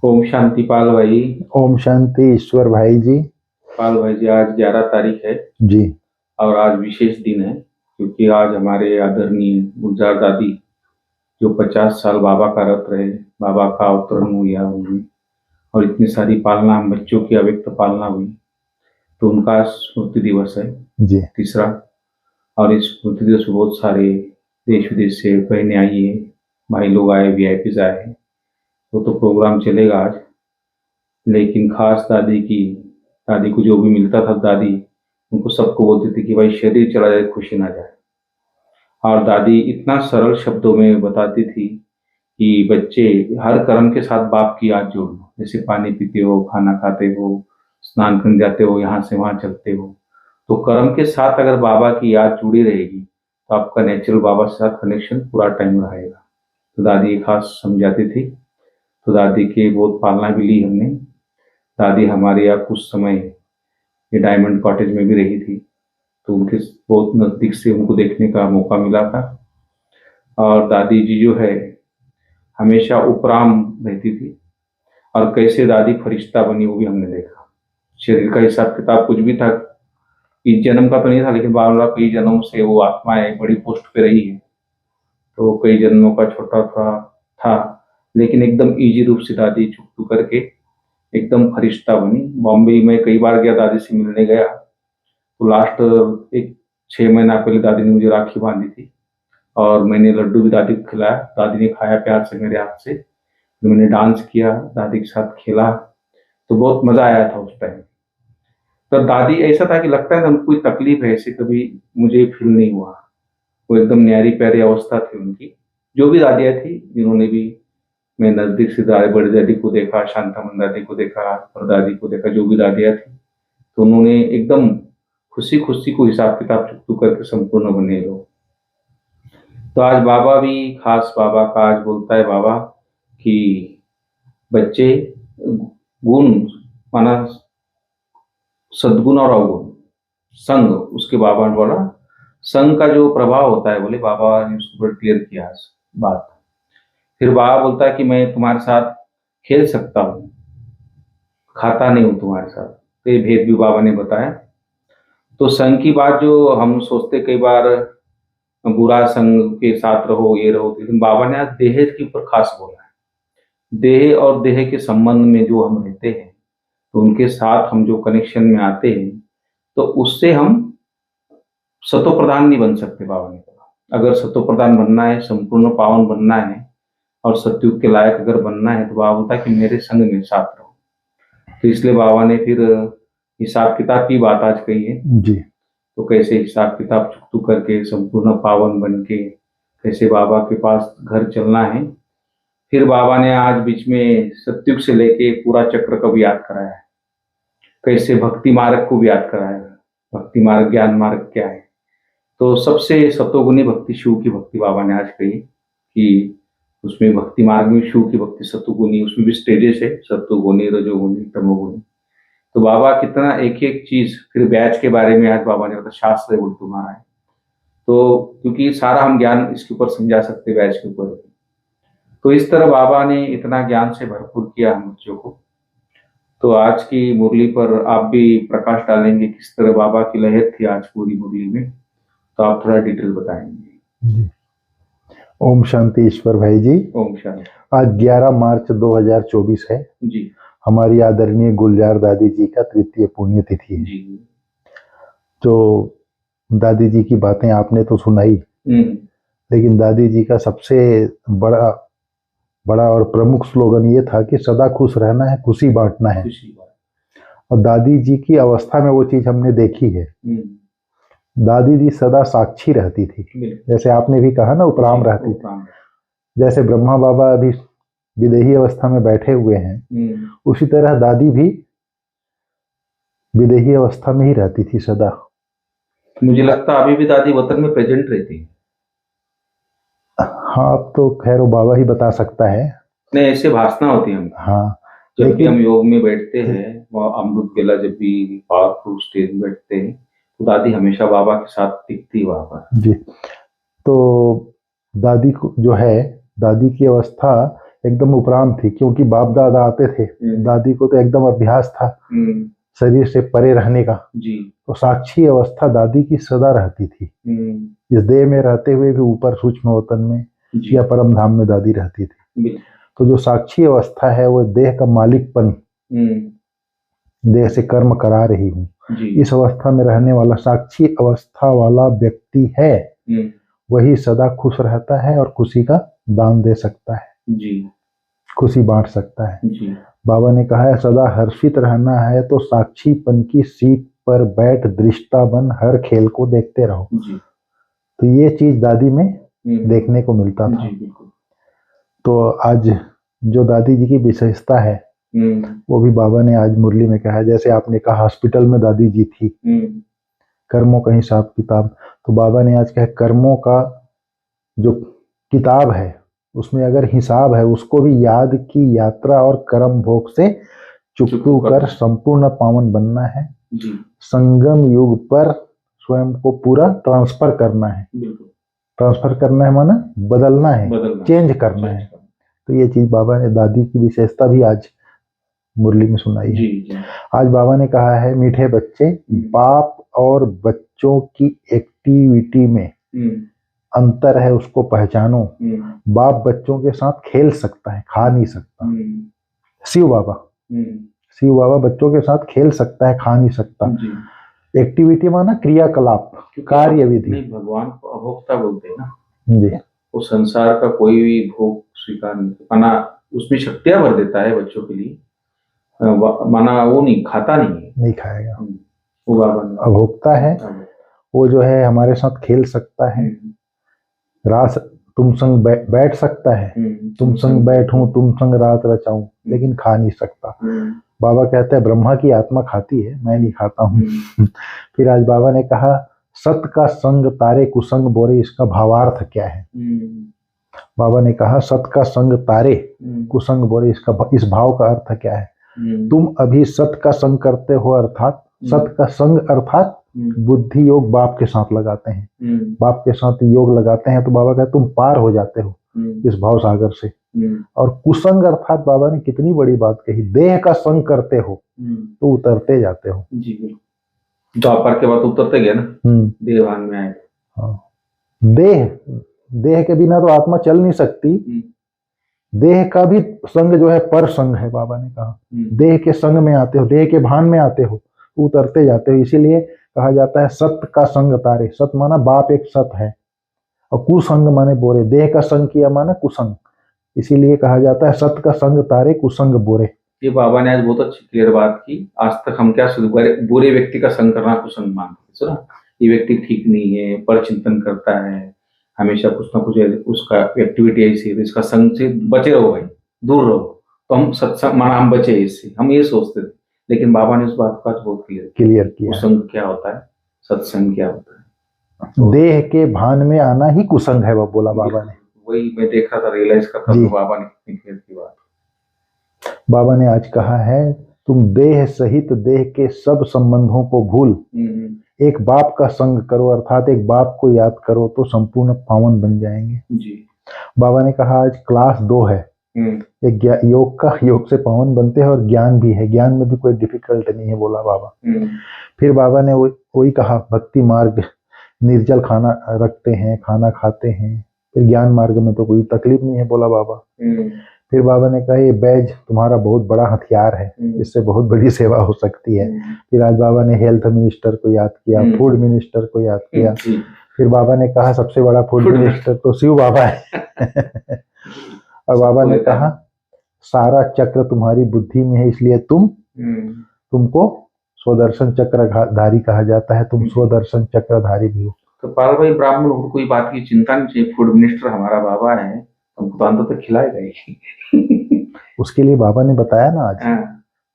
ओम शांति पाल भाई। ओम शांति ईश्वर भाई जी। पाल भाई जी, आज 11 तारीख है जी और आज विशेष दिन है क्योंकि आज हमारे आदरणीय गुलजार दादी जो 50 साल बाबा का रत रहे, बाबा का अवतरण हुआ उनमें और इतनी सारी पालना हम बच्चों की अव्यक्त पालना हुई, तो उनका स्मृति दिवस है जी तीसरा। और इस स्मृति दिवस में बहुत सारे देश विदेश से बहनें आई है, भाई लोग आए, वीआईपीज आए हैं। तो प्रोग्राम चलेगा आज, लेकिन खास दादी को जो भी मिलता था, दादी उनको सबको बोलती थी कि भाई शरीर चला जाए खुशी ना जाए। और दादी इतना सरल शब्दों में बताती थी कि बच्चे हर कर्म के साथ बाप की याद जोड़ लो, जैसे पानी पीते हो, खाना खाते हो, स्नान करने जाते हो, यहाँ से वहाँ चलते हो, तो कर्म के साथ अगर बाबा की याद जुड़ी रहेगी तो आपका नेचुरल बाबा के साथ कनेक्शन पूरा टाइम रहेगा। तो दादी खास समझाती थी, तो दादी की बहुत पालना भी ली हमने। दादी हमारे यहाँ कुछ समय ये डायमंड कॉटेज में भी रही थी, तो उनके बहुत नज़दीक से उनको देखने का मौका मिला था। और दादी जी जो है हमेशा उपराम रहती थी, और कैसे दादी फरिश्ता बनी वो भी हमने देखा। शरीर का हिसाब किताब कुछ भी था, इस जन्म का तो नहीं था, लेकिन बार कई जन्मों से वो आत्माएं बड़ी पोस्ट पे रही है, तो कई जन्मों का छोटा था, लेकिन एकदम इजी रूप से दादी चुप करके एकदम फरिश्ता बनी। बॉम्बे में कई बार गया, दादी से मिलने गया, तो लास्ट एक 6 महीना पहले दादी ने मुझे राखी बांधी थी और मैंने लड्डू भी दादी को खिलाया। दादी ने खाया प्यार से मेरे हाथ से, मैंने डांस किया, दादी के साथ खेला, तो बहुत मजा आया था उस टाइम। तो दादी ऐसा था कि लगता है उनको कोई तकलीफ है, ऐसे कभी मुझे फील नहीं हुआ। वो एकदम न्यारी प्यारी अवस्था थी उनकी। जो भी दादियाँ थी जिन्होंने भी, मैं नजदीक से बड़ी दादी को देखा, शांतामन दादी को देखा और दादी को देखा, जो भी दादियाँ थी, तो उन्होंने एकदम खुशी खुशी को हिसाब किताब चुकतू करके संपूर्ण बने लोग। तो आज बाबा भी खास, बाबा का आज बोलता है बाबा कि बच्चे गुण माना सद्गुण और अवगुण संग, उसके बाबा ने बोला संग का जो प्रभाव होता है, बोले बाबा ने उसको बड़ा क्लियर किया बात। फिर बाबा बोलता है कि मैं तुम्हारे साथ खेल सकता हूँ, खाता नहीं हूँ तुम्हारे साथ, तो ये भेद भी बाबा ने बताया। तो संघ की बात जो हम सोचते कई बार बुरा संघ के साथ रहो, ये रहो, लेकिन बाबा ने आज देह के ऊपर खास बोला है। देह और देह के संबंध में जो हम रहते हैं, तो उनके साथ हम जो कनेक्शन में आते हैं, तो उससे हम सतो प्रधान नहीं बन सकते। बाबा ने कहा अगर सतो प्रधान बनना है, संपूर्ण पावन बनना है और सतयुग के लायक अगर बनना है, तो बाबा बोलता है कि मेरे संग में साथ रहो। तो इसलिए बाबा ने फिर हिसाब किताब की बात आज कही है जी तो कैसे हिसाब किताब चुकतू करके संपूर्ण पावन बन के कैसे बाबा के पास घर चलना है। फिर बाबा ने आज बीच में सतयुग से लेके पूरा चक्र को भी याद कराया है, कैसे भक्ति मार्ग को भी याद कराया है, भक्ति मार्ग ज्ञान मार्ग क्या है। तो सबसे सतोगुणी भक्ति शिव की भक्ति बाबा ने आज कही कि उसमें भक्ति मार्ग में शिव की भक्ति सतोगुणी, उसमें भी स्टेजेस है, सतोगुणी, रजोगुणी, तमोगुणी। तो बाबा कितना एक एक चीज, फिर बैच के बारे में आज बाबा ने बताया, शास्त्र बोल तुम्हारा है, तो क्योंकि सारा हम ज्ञान इसके ऊपर समझा सकते बैच के ऊपर। तो इस तरह बाबा ने इतना ज्ञान से भरपूर किया हम बच्चों को। तो आज की मुरली पर आप भी प्रकाश डालेंगे किस तरह बाबा की लहर थी आज पूरी मुरली में, तो आप थोड़ा डिटेल बताएंगे। जी ओम शांति ईश्वर भाई जी। ओम शांति। आज 11 मार्च 2024 है जी हमारी आदरणीय गुलजार दादी जी का तृतीय पुण्यतिथि है। जी। तो दादी जी की बातें आपने तो सुनाई, लेकिन दादी जी का सबसे बड़ा और प्रमुख स्लोगन ये था कि सदा खुश रहना है, खुशी बांटना है। और दादी जी की अवस्था में वो चीज हमने देखी है। दादी जी सदा साक्षी रहती थी, जैसे आपने भी कहा ना, उपराम रहती थी। जैसे ब्रह्मा बाबा अभी विदेही अवस्था में बैठे हुए हैं, उसी तरह दादी भी विदेही अवस्था में ही रहती थी सदा। मुझे लगता है अभी भी दादी वतन में प्रेजेंट रहती है। हाँ, अब तो खैर वो बाबा ही बता सकता है। नहीं, ऐसे भाषणा होती है हम। हाँ, जब भी हम योग में बैठते हैं, वो अमृत बेला जब भी पावरफुल स्टेज में बैठते हैं, तो दादी हमेशा बाबा के साथ दिखती वहां पर। जी, तो दादी को जो है, दादी की अवस्था एकदम उपराम थी, क्योंकि बाप दादा आते थे, दादी को तो एकदम अभ्यास था शरीर से परे रहने का। जी। तो साक्षी अवस्था दादी की सदा रहती थी, इस देह में रहते हुए भी ऊपर सूक्ष्म वतन में या परम धाम में दादी रहती थी। तो जो साक्षी अवस्था है वो देह का मालिकपन, देह से कर्म करा रही हूँ, इस अवस्था में रहने वाला साक्षी अवस्था वाला व्यक्ति है, वही सदा खुश रहता है और खुशी का दान दे सकता है जी, खुशी बांट सकता है जी। बाबा ने कहा है सदा हर्षित रहना है तो साक्षीपन की सीट पर बैठ दृष्टा बन हर खेल को देखते रहो जी। तो ये चीज दादी में देखने को मिलता था। तो आज जो दादी जी की विशेषता है वो भी बाबा ने आज मुरली में कहा है। जैसे आपने कहा हॉस्पिटल में दादी जी थी, कर्मों का हिसाब किताब, तो बाबा ने आज कहा कर्मों का जो किताब है उसमें अगर हिसाब है उसको भी याद की यात्रा और कर्म भोग से चुकू कर संपूर्ण पावन बनना है जी। संगम युग पर स्वयं को पूरा ट्रांसफर करना है। ट्रांसफर करना है माना बदलना है, चेंज करना है। तो ये चीज बाबा ने दादी की विशेषता भी आज मुरली में सुनाई है। जी। आज बाबा ने कहा है मीठे बच्चे, बाप और बच्चों की एक्टिविटी में अंतर है उसको पहचानो। बाप बच्चों के साथ खेल सकता है, खा नहीं सकता। शिव बाबा बच्चों के साथ खेल सकता है, खा नहीं सकता। एक्टिविटी माना क्रियाकलाप, कार्य विधि। भगवान को अभोक्ता बोलते हैं ना जी। वो संसार का कोई भी भोग स्वीकार नहीं, माना उसमें शक्तियां भर देता है बच्चों के लिए, माना वो नहीं खाता, नहीं खाएगा। वो बाबा अभोक्ता है, वो जो है हमारे साथ खेल सकता है, रात तुम संग बैठ सकता है, तुम संग बैठूं तुम संग रात रचाऊं, लेकिन खा नहीं सकता। बाबा कहते हैं ब्रह्मा की आत्मा खाती है, मैं नहीं खाता हूँ। फिर आज बाबा ने कहा सत का संग तारे कुसंग बोरे, इसका भावार्थ क्या है? बाबा ने कहा सत का संग तारे कुसंग बोरे, इसका इस भाव का अर्थ क्या है? तुम अभी सत का संग करते हो, अर्थात सत का संग अर्थात बुद्धि योग बाप के साथ लगाते हैं, बाप के साथ योग लगाते हैं, तो बाबा कहते तुम पार हो जाते हो इस भाव सागर से। और कुसंग अर्थात बाबा ने कितनी बड़ी बात कही, देह का संग करते हो तो उतरते जाते हो। जी बिल्कुल, द्वापर के बाद उतरते गए ना, देहभान में आए। हाँ, देह के बिना तो आत्मा चल नहीं सकती। देह का भी संग जो है पर संग है। बाबा ने कहा देह के संग में आते हो, देह के भान में आते हो तो उतरते जाते हो। इसीलिए कहा जाता है सत का संग तारे। सत माना बाप एक सत है, और कुसंग माने बोरे, देह का संग किया माना कुसंग, इसीलिए कहा जाता है सत का संग तारे कुसंग बोरे। ये बाबा ने आज बहुत अच्छी क्लियर बात की। आज तक हम क्या बुरे व्यक्ति का संग करना कुसंग मानते, सुना ये व्यक्ति ठीक नहीं है, पर चिंतन करता है, हमेशा कुछ ना कुछ उसका एक्टिविटी ऐसी है, इसका संग से बचे रहो भाई, दूर रहो, तो हम सत्संग माना हम बचे इससे, हम ये सोचते थे। लेकिन बाबा ने उस बात का बहुत क्लियर किया। कुसंग क्या होता है, सत्संग क्या होता है। देह के भान में आना ही कुसंग है, वो बोला बाबा ने। वही मैं देख रहा था, रियलाइज करता तो बाबा ने कितनी क्लियर की बात। बाबा ने आज कहा है तुम देह सहित देह के सब संबंधों को भूल एक बाप का संग करो, अर्थात एक बाप को याद करो तो संपूर्ण पावन बन जाएंगे। जी। बाबा ने कहा आज क्लास 2 है, एक योग का, योग से पावन बनते हैं, और ज्ञान भी है, ज्ञान में भी कोई डिफिकल्ट नहीं है, बोला बाबा। फिर बाबा ने वही कहा भक्ति मार्ग निर्जल खाना रखते हैं, खाना खाते हैं, फिर ज्ञान मार्ग में तो कोई तकलीफ नहीं है, बोला बाबा। फिर बाबा ने कहा ये बैज तुम्हारा बहुत बड़ा हथियार है, इससे बहुत बड़ी सेवा हो सकती है। फिर आज बाबा ने हेल्थ मिनिस्टर को याद किया, फूड मिनिस्टर को याद किया। फिर बाबा ने कहा सबसे बड़ा फूड मिनिस्टर तो शिव बाबा है। और बाबा ने कहा सारा चक्र तुम्हारी बुद्धि में है, इसलिए तुमको स्वदर्शन चक्रधारी कहा जाता है, तुम स्वदर्शन चक्रधारी भी हो। तो पाल भाई ब्राह्मण और कोई बात की चिंता नहीं चाहिए, फूड मिनिस्टर हमारा बाबा है, हमको तो अंत तक खिलाएगा ही। उसके लिए बाबा ने बताया ना आज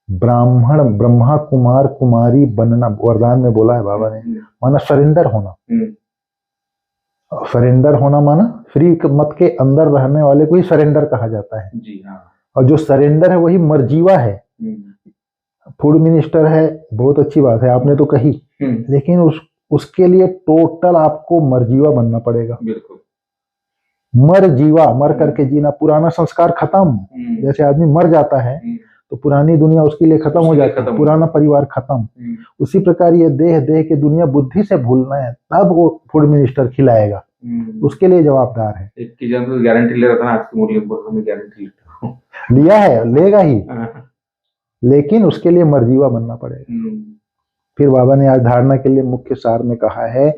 ब्राह्मण ब्रह्मा कुमार कुमारी बनना वरदान में बोला है बाबा ने, माना सरेंडर होना। सरेंडर होना माना फ्री मत के अंदर रहने वाले को ही सरेंडर कहा जाता है। जी हाँ। और जो सरेंडर है वही मर्जीवा है। फूड मिनिस्टर है, बहुत अच्छी बात है, आपने तो कही, लेकिन उसके लिए टोटल आपको मर्जीवा बनना पड़ेगा। बिल्कुल। मर जीवा, मर करके जीना, पुराना संस्कार खत्म। जैसे आदमी मर जाता है तो पुरानी दुनिया उसके लिए खत्म हो जाती है, पुराना परिवार खत्म। उसी प्रकार ये देह के दुनिया बुद्धि से भूलना है, तब वो फूड मिनिस्टर खिलाएगा, उसके लिए जवाबदार है। एक की जन गारंटी ले रहा था आज की मुरली बोल हमें गारंटी लेता हूं, लिया है, लेगा ही, लेकिन उसके लिए मर्जीवा बनना पड़ेगा। फिर बाबा ने आज धारणा के लिए मुख्य सार में कहा है,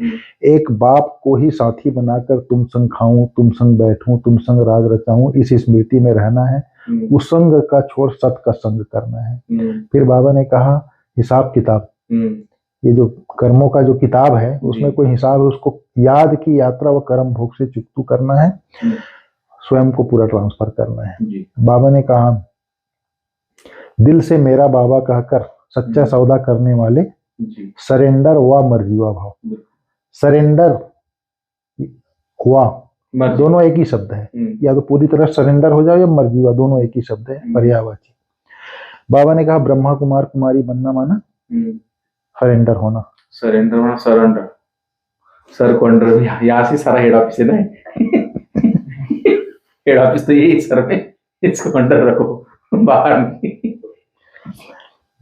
एक बाप को ही साथी बनाकर तुम संग खाऊं, तुम संग बैठूं, तुम संग राज रचाऊं, इस स्मृति में रहना है। उस संग का छोड़ सत का संग करना है। फिर बाबा ने कहा हिसाब किताब, ये जो कर्मों का जो किताब है उसमें कोई हिसाब है, उसको याद की यात्रा व कर्म भोग से चुकतू करना है, स्वयं को पूरा ट्रांसफर करना है। बाबा ने कहा दिल से मेरा बाबा कहकर सच्चा सौदा करने वाले सरेंडर व मर्जीवा भाव, सरेंडर हुआ दोनों एक ही शब्द है, या तो पूरी तरह सरेंडर हो जाओ या मर्जीवा, दोनों एक ही शब्द है, पर्यायवाची। बाबा ने कहा ब्रह्मा कुमार कुमारी बनना माना सरेंडर होना, सरेंडर होना, सरेंडर सर को अंडर भी यहाँ से सारा हेड ऑफिस है ना, हेड ऑफिस तो यही सर में, इसको अंडर रखो बाहर नहीं।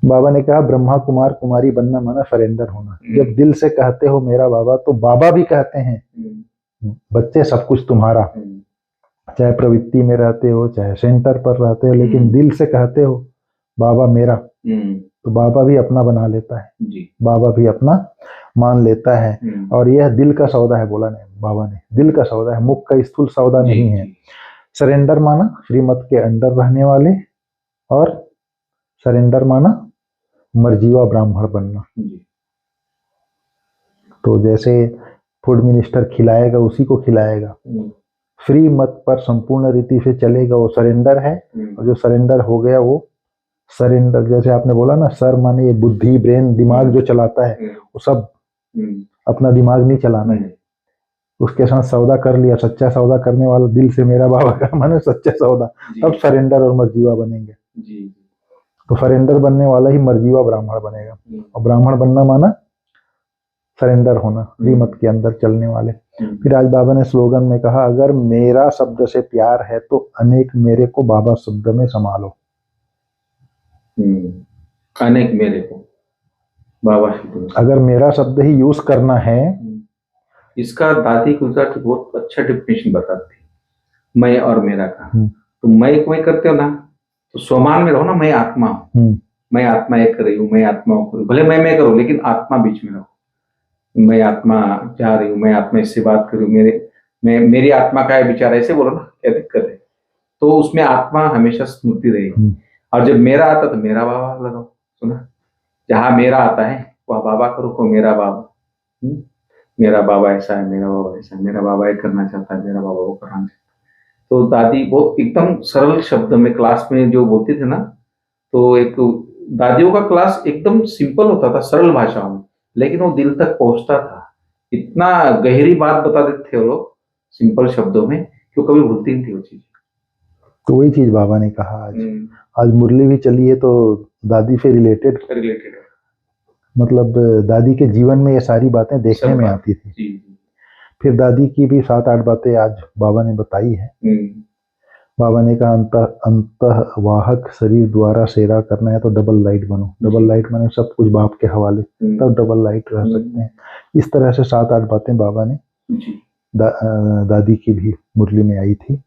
बाबा ने कहा ब्रह्मा कुमार कुमारी बनना माना सरेंडर होना। जब दिल से कहते हो मेरा बाबा, तो बाबा भी कहते हैं बच्चे सब कुछ तुम्हारा, चाहे प्रवृत्ति में रहते हो चाहे सेंटर पर रहते हो, लेकिन दिल से कहते हो बाबा मेरा, तो बाबा भी अपना बना लेता है, बाबा भी अपना मान लेता है। और यह दिल का सौदा है, बोला नहीं बाबा ने, दिल का सौदा है, मुख का स्थूल सौदा नहीं है। सरेंडर माना श्रीमत के अंडर रहने वाले, और सरेंडर माना मर्जीवा ब्राह्मण बनना। तो जैसे फूड मिनिस्टर खिलाएगा उसी को खिलाएगा, फ्री मत पर संपूर्ण रीति से चलेगा, वो सरेंडर है। और जो सरेंडर हो गया वो सरेंडर, जैसे आपने बोला ना, सर माने ये बुद्धि ब्रेन दिमाग जो चलाता है, वो सब अपना दिमाग नहीं चलाना है, उसके साथ सौदा कर लिया, सच्चा सौदा करने वाला दिल से मेरा बाबा का माने सच्चा सौदा, तब सरेंडर और मर्जीवा बनेंगे। तो सरेंडर बनने वाला ही मर्जीवा ब्राह्मण बनेगा, और ब्राह्मण बनना माना सरेंडर होना, श्रीमत के अंदर चलने वाले। फिर आज बाबा ने स्लोगन में कहा अगर मेरा शब्द से प्यार है तो अनेक मेरे को बाबा शब्द में संभालो। अनेक मेरे को बाबा शब्द, अगर मेरा शब्द ही यूज करना है। इसका दादी गुजराती बहुत अच्छा डिफिनेशन बताती, मैं और मेरा का। तो मैं को करते हो ना, तो स्वमान में रहो ना, मैं आत्मा हूँ, मैं आत्मा एक कर रही हूँ, मैं आत्मा करूँ, भले मैं करूँ, लेकिन आत्मा बीच में रहो। मैं आत्मा जा रही हूँ, मैं आत्मा इससे बात करूँ, मेरी आत्मा का है विचार, ऐसे बोलो ना, क्या दिक्कत है। तो उसमें आत्मा हमेशा स्मृति रहेगी। और जब मेरा आता तो मेरा बाबा लगाओ, सुना, जहां मेरा आता है वह बाबा करो, को मेरा बाबा, मेरा बाबा ऐसा है, मेरा बाबा ऐसा है, मेरा बाबा ये करना चाहता है, मेरा बाबा वो करना चाहता है। तो दादी बहुत एकदम सरल शब्द में क्लास में जो बोलते थे ना, तो एक दादियों का क्लास एकदम सिंपल होता था, सरल भाषा में, लेकिन वो दिल तक पहुंचता था। इतना गहरी बात बता देते थे वो लोग सिंपल शब्दों में, कि कभी भूलती नहीं थी वो चीज। तो वही चीज बाबा ने कहा आज मुरली भी चली है तो दादी से रिलेटेड मतलब दादी के जीवन में ये सारी बातें देखने में आती थी। फिर दादी की भी 7-8 बातें आज बाबा ने बताई है। बाबा ने कहा अंतःवाहक शरीर द्वारा सेवा करना है तो डबल लाइट बनो। डबल लाइट माने सब कुछ बाप के हवाले, तब डबल लाइट रह सकते हैं। इस तरह से 7-8 बातें बाबा ने दादी की भी मुरली में आई थी।